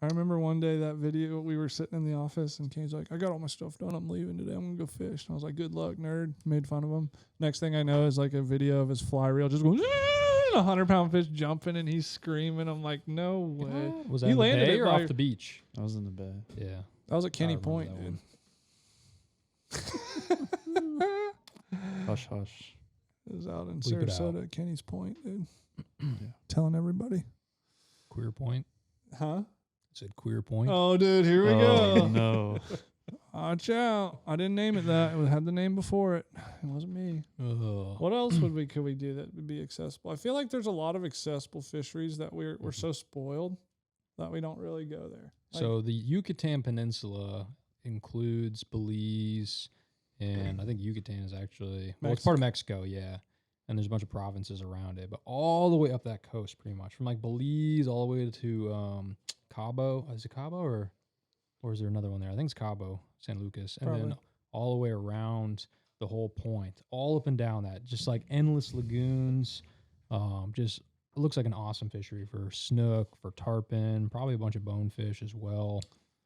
I remember one day that video, we were sitting in the office and Kenny's like, I got all my stuff done. I'm leaving today. I'm going to go fish. And I was like, good luck, nerd. Made fun of him. Next thing I know is like a video of his fly reel just going, a 100-pound fish jumping and he's screaming. I'm like, no way. Was You that in the landed bay it or by- off the beach? I was in the bay. Yeah. That was at Kenny remember Point, that dude. Hush, hush. It was out in Bleep it out. Sarasota at Kenny's Point, dude. Yeah. Telling everybody. Queer Point. Huh? It said Queer Point. Oh, dude, here we Oh, go. no. Watch out. I didn't name it that. It had the name before it. It wasn't me. Ugh. What else could we do that would be accessible? I feel like there's a lot of accessible fisheries that we're so spoiled that we don't really go there. Like, So the Yucatan Peninsula includes Belize, and I think Yucatan is actually it's part of Mexico, yeah. And there's a bunch of provinces around it, but all the way up that coast, pretty much from like Belize all the way to Cabo. Is it Cabo or is there another one there? I think it's Cabo, San Lucas, and then Probably. all the way around the whole point, all up and down that, just like endless lagoons. Just it looks like an awesome fishery for snook, for tarpon, probably a bunch of bonefish as well.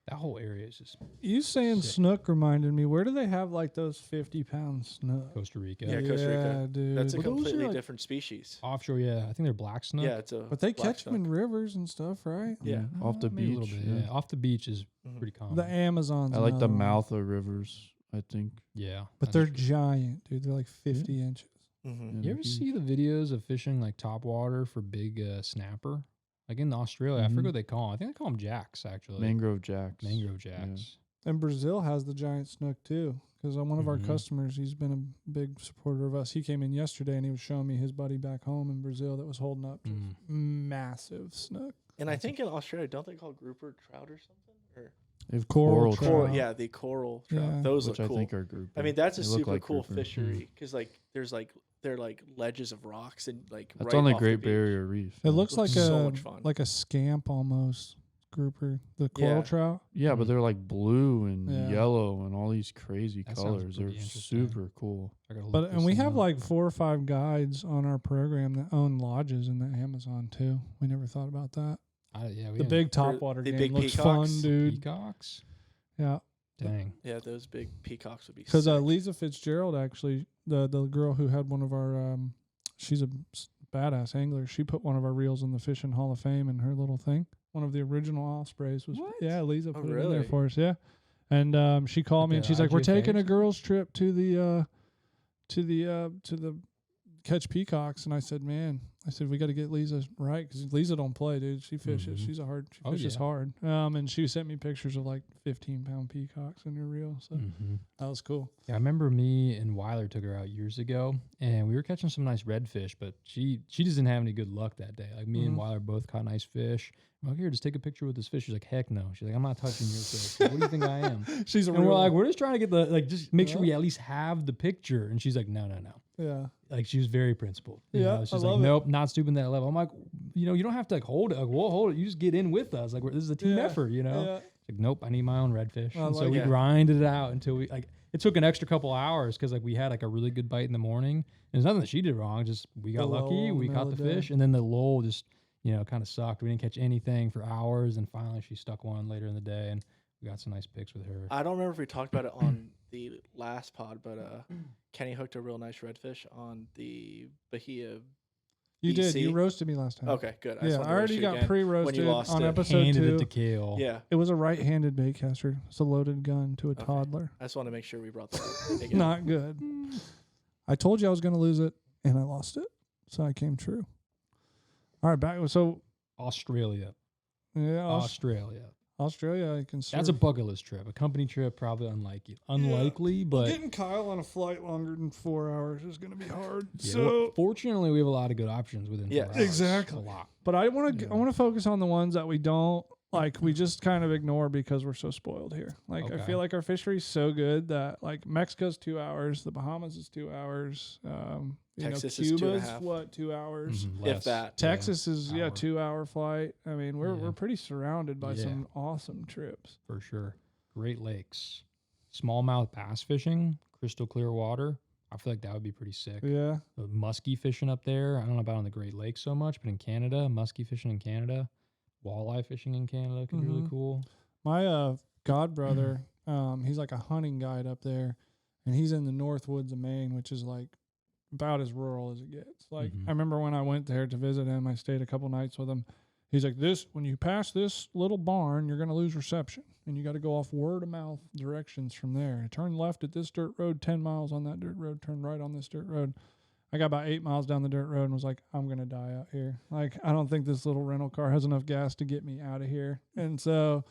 That whole area is just you saying sick. snook reminded me, where do they have like those 50-pound snook? Costa Rica. Yeah, Costa Rica. Yeah, dude. That's a Well, those are completely like- different species. Offshore, yeah. I think they're black snook. Yeah, it's a. But they black catch them in snook. rivers and stuff, right? Yeah. Off the Maybe a beach. little bit, yeah. Off the beach is Mhm. pretty common. The Amazon's I like the another one. mouth of rivers, I think. Yeah. But that they're is true. giant, dude. They're like 50 inches. Mhm. You ever see the videos of fishing like topwater for big snapper? Like in Australia, I Mhm. forget what they call them. I think they call them jacks, actually. Mangrove jacks? Mangrove jacks. And Brazil has the giant snook too. Because one of our Mhm. customers, he's been a big supporter of us. He came in yesterday and he was showing me his buddy back home in Brazil that was holding up just Mm. massive snook. And I think in Australia, don't they call grouper trout or something? Or They have Coral coral trout. coral? Trout. Yeah, the coral trout. Yeah. Those which look I cool. think are grouper. I mean, that's a They look super like cool grouper. fishery because like there's like they're like ledges of rocks and like That's right on the off Great beach. Barrier Reef. It yeah. looks like Looks so a much fun. like a scamp almost grouper. The coral Yeah. trout. Yeah, but Mhm. they're like blue and Yeah. yellow and all these crazy That sounds colors. They're pretty interesting. super cool. I gotta look But and this we thing have up. like 4 or 5 guides on our program that own lodges in the Amazon too. We never thought about that. Yeah, we The didn't- big For topwater the game big looks peacocks? fun, dude. peacocks. Yeah, Dang. Yeah, those big peacocks would be. because sick. Lisa Fitzgerald actually, the girl who had one of our, she's a badass angler. She put one of our reels in the Fishing Hall of Fame in her little thing. One of the original ospreys was. What? Yeah, Lisa Oh, put it in there really? for us. Yeah, and she called me and the she's like, "We're taking a IGFAs? girls' trip to the catch peacocks." And I said, "Man," I said, "we got to get Lisa right because Lisa don't play, dude. She fishes. Mhm. She Oh, fishes yeah. hard." And she sent me pictures of like 15-pound peacocks in her reel. So Mhm. that was cool. Yeah, I remember me and Weiler took her out years ago, and we were catching some nice redfish, but she just didn't have any good luck that day. Like me and Mhm. Weiler both caught nice fish. I'm like, here, just take a picture with this fish. She's like, heck no. She's like, I'm not touching your fish. Like, what do you think I am? She's a And real. we're like, we're just trying to get the just make sure Yeah. we at least have the picture. And she's like, no. yeah. Like she was very principled. You Yeah, know? She's I like, love it. nope, not stooping that level. I'm like, you don't have to like hold it. Like, we'll hold it. You just get in with us. Like this is a team Yeah, effort. Yeah. Like, nope, I need my own redfish. I And so like we it. grinded it out until we it took an extra couple hours because like we had like a really good bite in the morning. And there's nothing that she did wrong. Just we got The lull lucky. in the We middle caught of the the day. fish, and then the lull just kind of sucked. We didn't catch anything for hours, and finally she stuck one later in the day, and we got some nice pics with her. I don't remember if we talked about it on the last pod, but Kenny hooked a real nice redfish on the Bahia. You did. You BC? roasted me last time. Okay, good. Yeah, just I wanted to roast already you got again. pre-roasted lost on it. episode Handed 2. it to Kale. Yeah, It was a right-handed baitcaster. It's a loaded gun to a Okay. toddler. I just want to make sure we brought that up again. Not good. I told you I was going to lose it, and I lost it. So I came true. All right, back. So Australia. yeah, Australia. I can. That's a bucket list trip. A company trip, probably unlikely, but getting Kyle on a flight longer than 4 hours is going to be hard. yeah, So, well, fortunately, we have a lot of good options within 4 Yeah, hours. exactly. A lot. but I want to. Yeah. I want to focus on the ones that we don't like we just kind of ignore because we're so spoiled here. Like I Okay. feel like our fishery's so good that like Mexico's 2 hours, the Bahamas is 2 hours, Texas is 2.5. Cuba's what, 2 hours. Mhm, If less. that. Texas is hour. 2-hour flight. I mean, we're Yeah. pretty surrounded by Yeah. some awesome trips. For sure. Great Lakes. Smallmouth bass fishing, crystal clear water. I feel like that would be pretty sick. Yeah. Muskie fishing up there. I don't know about on the Great Lakes so much, but in Canada, muskie fishing in Canada, walleye fishing in Canada could be really Mhm. cool. My god brother, he's like a hunting guide up there, and he's in the North Woods of Maine, which is like about as rural as it gets. Like Mhm. I remember when I went there to visit him, I stayed a couple nights with him. He's like, when you pass this little barn, you're gonna lose reception, and you got to go off word of mouth directions from there. Turn left at this dirt road, 10 miles on that dirt road. Turn right on this dirt road. I got about 8 miles down the dirt road and was like, I'm going to die out here. Like, I don't think this little rental car has enough gas to get me out of here. And so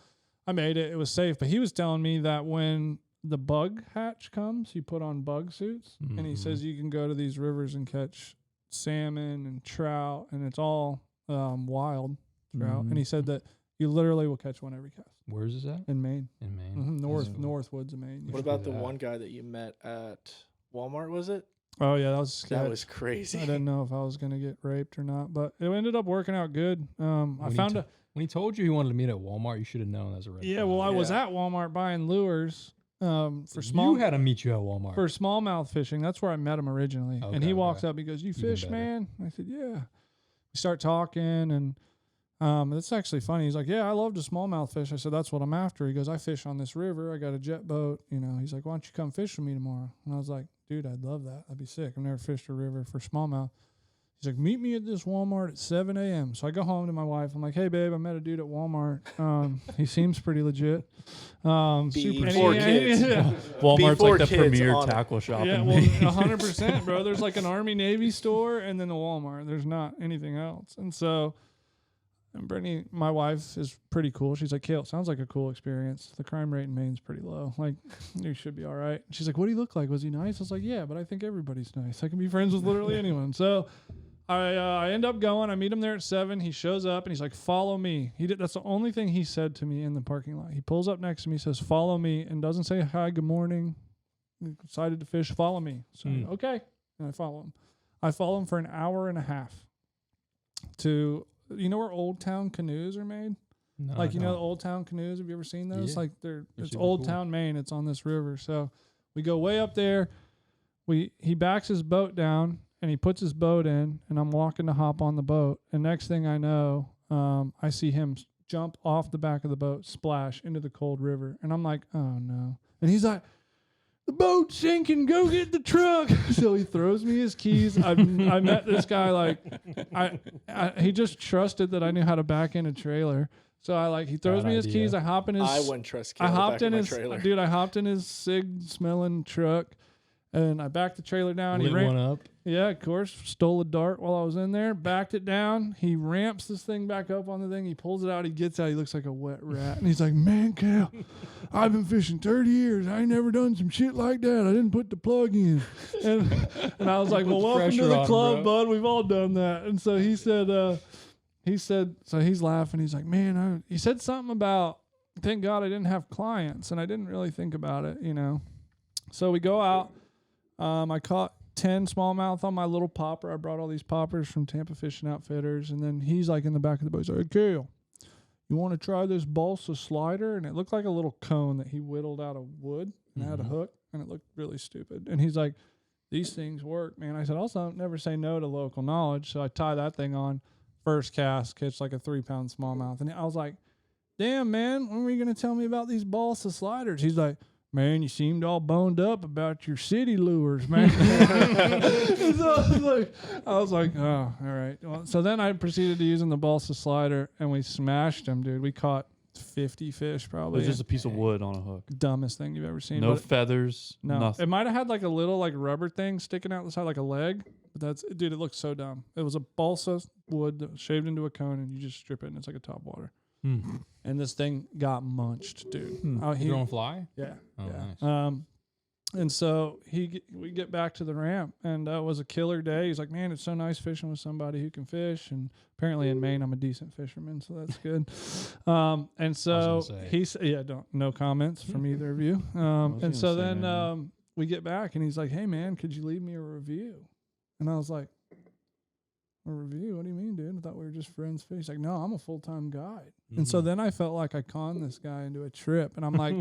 I made it. It was safe. But he was telling me that when the bug hatch comes, you put on bug suits. And he Mhm. says you can go to these rivers and catch salmon and trout, and it's all wild trout. And he said that you literally will catch one every cast Where is this at? in Maine. In Maine. North Woods of Maine. What should about do the that. one guy that you met at Walmart, was it? Oh, yeah, that was That sketch. was crazy. I didn't know if I was going to get raped or not, but it ended up working out good. I When he found t- a When he told you he wanted to meet at Walmart, you should have known as a red yeah. flag. Well, I was Yeah. at Walmart buying lures for small You had to meet you at Walmart. for smallmouth fishing. That's where I met him originally. Okay, And he okay. walks up, he goes, "You Even fish, better. man?" I said, "Yeah." We start talking, and it's actually funny. He's like, "Yeah, I love to smallmouth fish." I said, "That's what I'm after." He goes, "I fish on this river. I got a jet boat." He's like, "Why don't you come fish with me tomorrow?" And I was like, "Dude, I'd love that. That'd be sick. I've never fished a river for smallmouth." He's like, "Meet me at this Walmart at 7 a.m. So I go home to my wife. I'm like, "Hey, babe, I met a dude at Walmart. He seems pretty legit." Before kids. Yeah. Walmart's Before like the kids premier on it. tackle shop Yeah, in well, Maine. 100%, bro. There's like an Army Navy store and then the Walmart. There's not anything else. And so, and Brittany, my wife, is pretty cool. She's like, "Kale, it sounds like a cool experience. The crime rate in Maine's pretty low. Like, you should be all right." She's like, "What do you look like? Was he nice?" I was like, "Yeah, but I think everybody's nice. I can be friends with literally anyone." So I end up going. I meet him there at 7. He shows up and he's like, "Follow me." That's the only thing he said to me in the parking lot. He pulls up next to me, says, "Follow me," and doesn't say hi, good morning. Excited to fish. Follow me. So okay, and I follow him. I follow him for an hour and a half to where Old Town canoes are made. No, Like I the don't. Old Town canoes. Have you ever seen those? Yeah. Like They're it's super Old cool. Town, Maine. It's on this river. So we go way up there. He backs his boat down and he puts his boat in, and I'm walking to hop on the boat. And next thing I know, I see him jump off the back of the boat, splash into the cold river, and I'm like, "Oh no!" And he's like, "The boat's sinking. Go get the truck." So he throws me his keys. I met this guy like he just trusted that I knew how to back in a trailer. So he throws Bad me his idea. keys. I hop in his. I wouldn't trust I Kale hopped back in my his trailer. dude. I hopped in his cig smelling truck, and I backed the trailer down. Lit He ran. one up. Yeah, of course. Stole a dart while I was in there. Backed it down. He ramps this thing back up on the thing. He pulls it out. He gets out. He looks like a wet rat. And he's like, "Man, Cal, I've been fishing 30 years. I ain't never done some shit like that. I didn't put the plug in." And I was like, "Well, the welcome to pressure the on, club, bro. bud. We've all done that." And so he said, so he's laughing. He's like, "Man," he said something about, "Thank God I didn't have clients." And I didn't really think about it, So we go out. I caught 10 smallmouth on my little popper. I brought all these poppers from Tampa Fishing Outfitters. And then he's like in the back of the boat. He's like, "Hey, Kale, you want to try this balsa slider?" And it looked like a little cone that he whittled out of wood and had a hook. And it looked really stupid. And he's like, "These things work, man." I said, "Also, never say no to local knowledge." So I tie that thing on. First cast, catch like a 3-pound smallmouth. And I was like, "Damn, man, when were you going to tell me about these balsa sliders?" He's like, "Man, you seemed all boned up about your city lures, man." So I was like, "Oh, all right." Well, so then I proceeded to using the balsa slider, and we smashed them, dude. We caught 50 fish It probably. was just a piece of wood on a hook. Dumbest thing you've ever seen. No but feathers. no, Nothing. it might have had like a little like rubber thing sticking out the side, like a leg. But dude, it looked so dumb. It was a balsa wood that was shaved into a cone, and you just strip it, and it's like a top water. And this thing got munched, dude. You don't fly? Yeah. Oh, yeah. nice. And so we get back to the ramp, and it was a killer day. He's like, man, it's so nice fishing with somebody who can fish. And apparently in Maine, I'm a decent fisherman, so that's good. And so no comments from either of you. And so then we get back, and he's like, hey, man, could you leave me a review? And I was like, a review? What do you mean, dude? I thought we were just friends fish. He's like, no, I'm a full-time guide. And so then I felt like I conned this guy into a trip. And I'm like,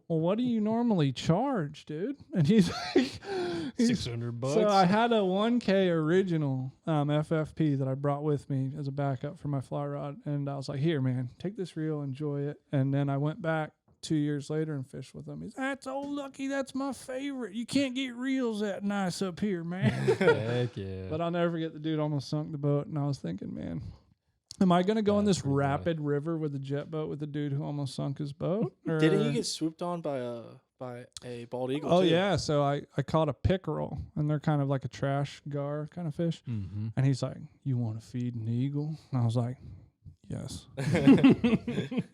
well, what do you normally charge, dude? And he's like, $600. So I had a 1K original FFP that I brought with me as a backup for my fly rod. And I was like, here, man, take this reel, enjoy it. And then I went back 2 years later and fished with him. He's, that's Old Lucky. That's my favorite. You can't get reels that nice up here, man. Heck yeah. But I'll never forget the dude almost sunk the boat. And I was thinking, man, am I going to go in this rapid river with a jet boat with the dude who almost sunk his boat? Or? Didn't you get swooped on by a bald eagle? Oh, too? yeah. So I caught a pickerel, and they're kind of like a trash gar kind of fish. Mm-hmm. And he's like, you want to feed an eagle? And I was like, yes.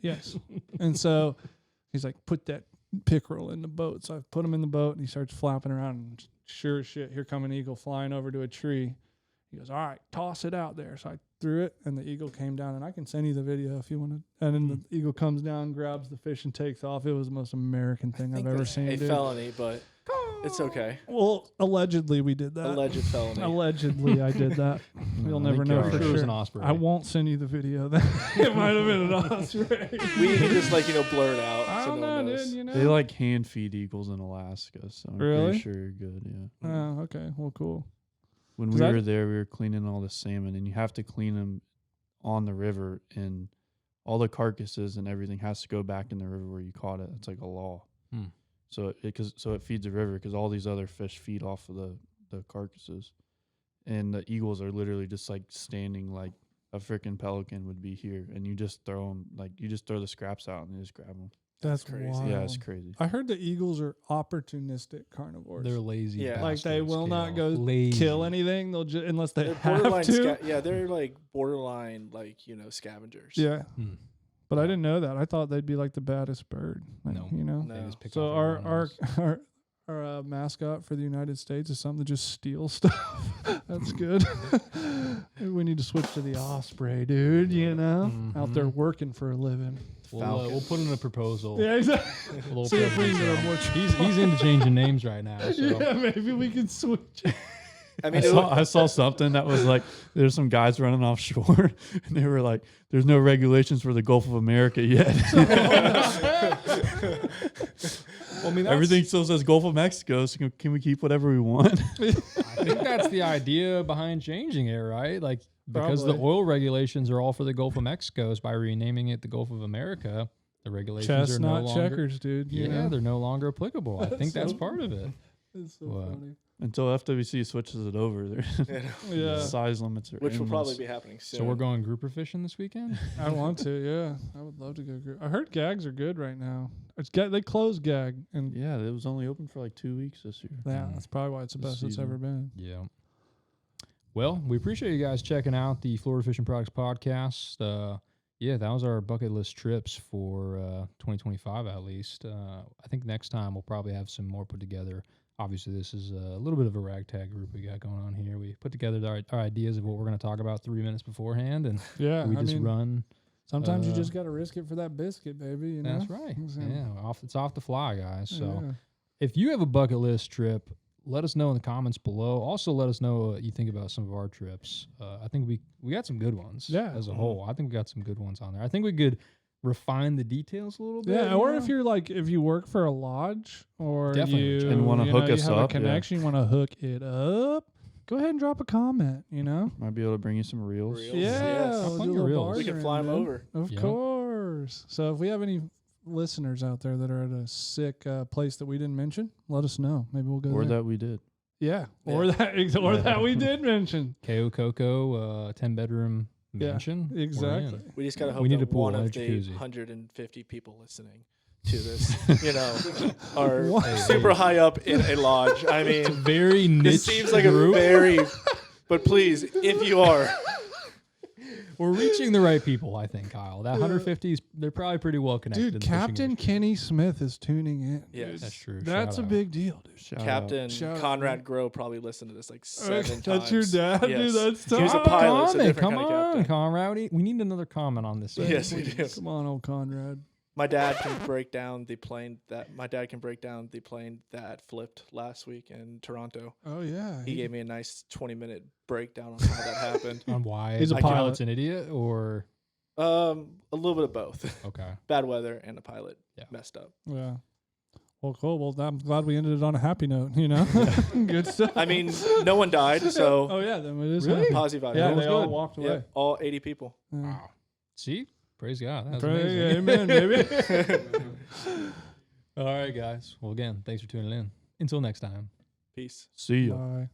Yes. And so he's like, put that pickerel in the boat. So I put him in the boat, and he starts flapping around. And sure as shit, here come an eagle flying over to a tree. He goes, all right, toss it out there. So I threw it, and the eagle came down. And I can send you the video if you want to. And then the eagle comes down, grabs the fish, and takes off. It was the most American thing I've ever seen. A dude. felony, but it's okay. Well, allegedly we did that. Alleged felony. Allegedly I did that. You'll never know for It was sure. an osprey. I won't send you the video. Then it might have been an osprey. We can just blur it out. I so don't no one know, knows. dude. You know. They like hand feed eagles in Alaska, so I'm Really? pretty sure you're good. Yeah. Oh, okay. Well, cool. When 'Cause we I- were there, we were cleaning all the salmon, and you have to clean them on the river, and all the carcasses and everything has to go back in the river where you caught it. It's like a law. Hmm. So it feeds the river because all these other fish feed off of the carcasses, and the eagles are literally just like standing like a freaking pelican would be here, and you just throw them you just throw the scraps out and you just grab them. That's crazy. wild. Yeah, it's crazy. I heard the eagles are opportunistic carnivores. They're lazy. Yeah. Like they bastards, will not go lazy. kill anything. They'll just unless they They're have borderline. to. They're like borderline, scavengers. Yeah. Hmm. But I didn't know that. I thought they'd be like the baddest bird. Like, No. You know. No. They just pick So off our everyone else. mascot for the United States is something to just steal stuff. That's good. We need to switch to the osprey, dude. You know, out there working for a living. We'll put in a proposal. Yeah, exactly. A little See if we can proposal. get a more. He's into changing names right now. So. Yeah, maybe we can switch. I I mean, saw something that was like there's some guys running offshore, and they were like, "There's no regulations for the Gulf of America yet." Well, I mean, Everything still says Gulf of Mexico, so can we keep whatever we want? I think that's the idea behind changing it, right? Like because Probably. the oil regulations are all for the Gulf of Mexico, so by renaming it the Gulf of America, the regulations are no Chestnut longer. checkers, dude. You Yeah, know? they're no longer applicable. I think that's so part of it. It's so What? funny. Until FWC switches it over, their Yeah, size limits are which will probably endless. be happening soon. So we're going grouper fishing this weekend. I want to. Yeah, I would love to go. I heard gags are good right now. They closed gag, and Yeah, it was only open for like 2 weeks this year. yeah, that's probably why it's the This best it's season. ever been. Yeah. Well, we appreciate you guys checking out the Florida Fishing Products Podcast. Yeah, that was our bucket list trips for 2025 at least. I think next time we'll probably have some more put together. Obviously, this is a little bit of a ragtag group we got going on here. We put together our ideas of what we're going to talk about 3 minutes beforehand, and Yeah, we I just mean, run. sometimes you just got to risk it for that biscuit, baby. You know? That's right. So- Yeah, it's off the fly, guys. So Yeah. if you have a bucket list trip, let us know in the comments below. Also, let us know what you think about some of our trips. I think we got some good ones. Yeah. As a whole, I think we got some good ones on there. I think we could refine the details a little bit. Yeah, you or know? if you're like, if you work for a lodge or Definitely you reach out. And wanna you hook know, us you have up, a yeah. connection, you want to hook it up, go ahead and drop a comment. You know, Might be able to bring you some reels. Reels. yeah, Yes. we'll Fun do a little reels. we can bartering, fly them man. over. Of Yeah. course. So if we have any listeners out there that are at a sick place that we didn't mention, let us know. Maybe we'll go Or there. that we did. Yeah, Yeah. or that we did mention. KO Coco, 10-bedroom Yeah, mansion. We're in. exactly. We just got to hope We need that a pool one and of a the jacuzzi. 150 people listening to this, are What? super high up in a lodge. I mean, Very niche it seems like group. a very. But please, if you are, We're reaching the right people, I think, Kyle. That 150s, they're probably pretty well connected. Dude, in the fishing Captain industry. Kenny Smith is tuning in. Yes. That's true. That's Shout a out. big deal, dude. Shout out. Captain Shout out, Conrad man. Groh probably listened to this like 7 times. That's your dad, Yes. dude. That's He was a tough. pilot, so Come on, different come kind of on, captain. Conrad. We need another comment on this. Yes, we do. Come on, old Conrad. My dad can break down the plane that flipped last week in Toronto. Oh yeah, He gave me a nice 20-minute breakdown on how that happened. On why He's a the pilot. pilot's an idiot, or A little bit of both. okay. Bad weather and the pilot Yeah. messed up. Yeah. Well, cool. Well, I'm glad we ended it on a happy note. You know, good stuff. I mean, no one died, so Oh yeah, then it is Really? happy. positive vibes. Yeah, That was they all good. walked away. Yep, all 80 people. Yeah. Wow. See, praise God. That's Pray, amazing. amen, baby. All right, guys. Well, again, thanks for tuning in. Until next time. Peace. See ya. Bye.